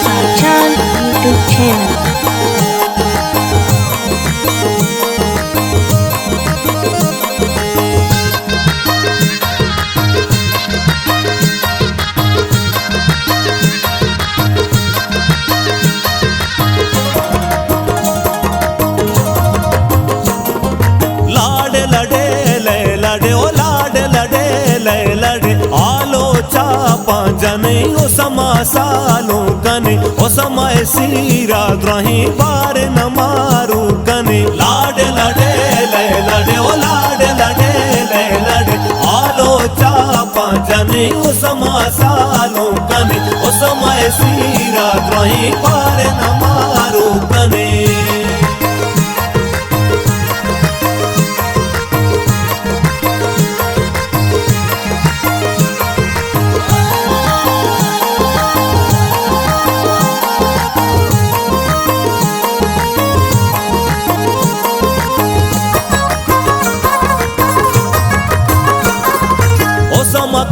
Sachan YouTube channel. जने ओ समा सालों कने ओ समय सीरा द्रोही बार न मारू कने लाडे लडे ले लडे ओ लाडे लडे ले लडे आलो चापा जने ओ समा सालों कने ओ समय सीरा द्रोही बार न मारू कने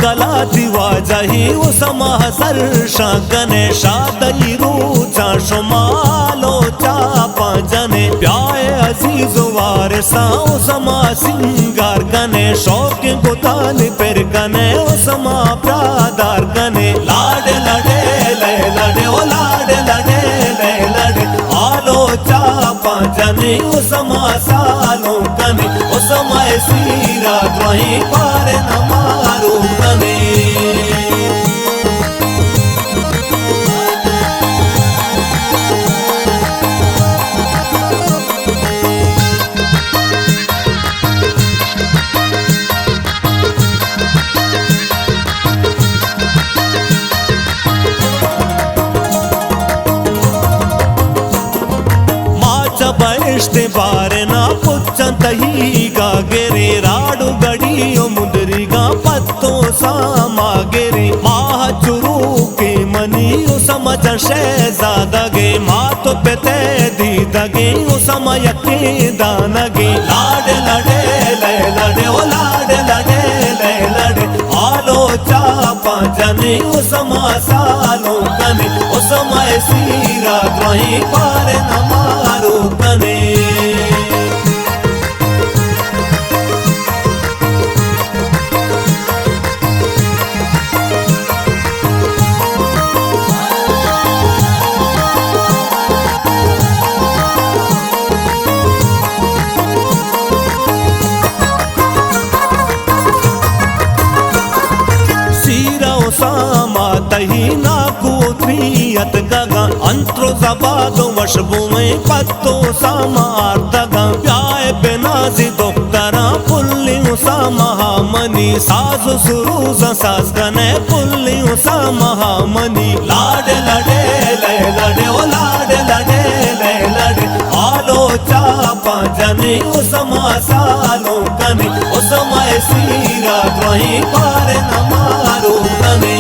कला दिवा जही उसमा हसर शाकने शादई रूचा शुमालो चापा जने प्याए अजीज वारसा उसमा सिंगार कने शौक गुताल पर कने उसमा प्रादार कने लाडे लडे ले लडे ओ लाडे लडे ले लडे आलो चापा जने उसमा सालो कने उसमा सीरा द्रोही पार न मारू कने बरिश्ते बारे ना पुच्छन तही गा गेरे राडू गड़ियो मुदरी गा पत्तो सामा गेरे माह चुरू के मनी ओ समझ शहजादा गे मातो पेते दी दगे ओ समय के दानगे लाडे लडे ले लडे ओ लाडे लडे ले लडे आलो चापा जने ओ समा सालो कने ओ समय सीरा द्रोही पार न मारू कने सामा तही ना कोत्रियत गगा अंत्रो जबादो वशबो में पत्तो सामा आर्तगा प्याए बेनाजी दोक्तरा पुल्ली सामा मनी साजो सुरूज साज गने पुल्ली सामा मनी लाडे लडे ले लडे ओ लाडे लडे ले लडे आलो चापा जने ओ समा सालो कने ओ समय सीरा द्रोही पार न मारू कने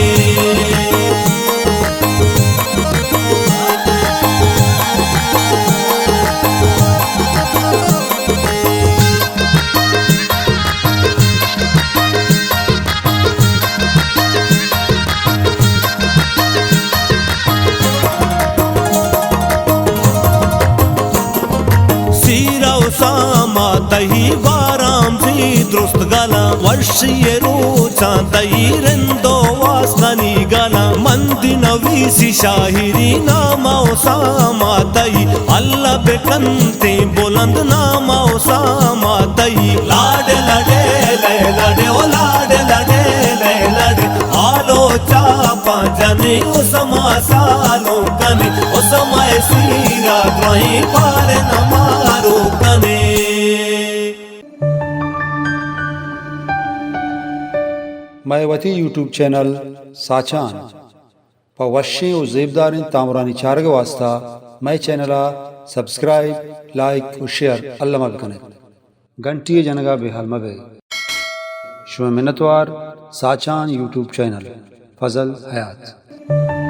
सामा तही वाराम जी दुरुस्त गला वर्षीय रोचा तही रिंदो वासनी गला मंदी नवीसी शाहिरी नामाओ सामा तही अल्लाह बेकंते बुलंद नामाओ सामा तही लाडे लडे ले लडे ओ लाडे लडे ले लडे आलो चापा जने ओ समा सालो कने ओ समय सीरा द्रोही पार न मारू कने मायावती यूट्यूब चैनल साचान पवश्य और जेबदार तामरानी चारग वास्ता मैं चैनल सब्सक्राइब लाइक और शेयर अल्लाह मबकने घंटी जनगा बेहाल मबे शुभ मिन्नतवार साचान यूट्यूब चैनल फजल हयात।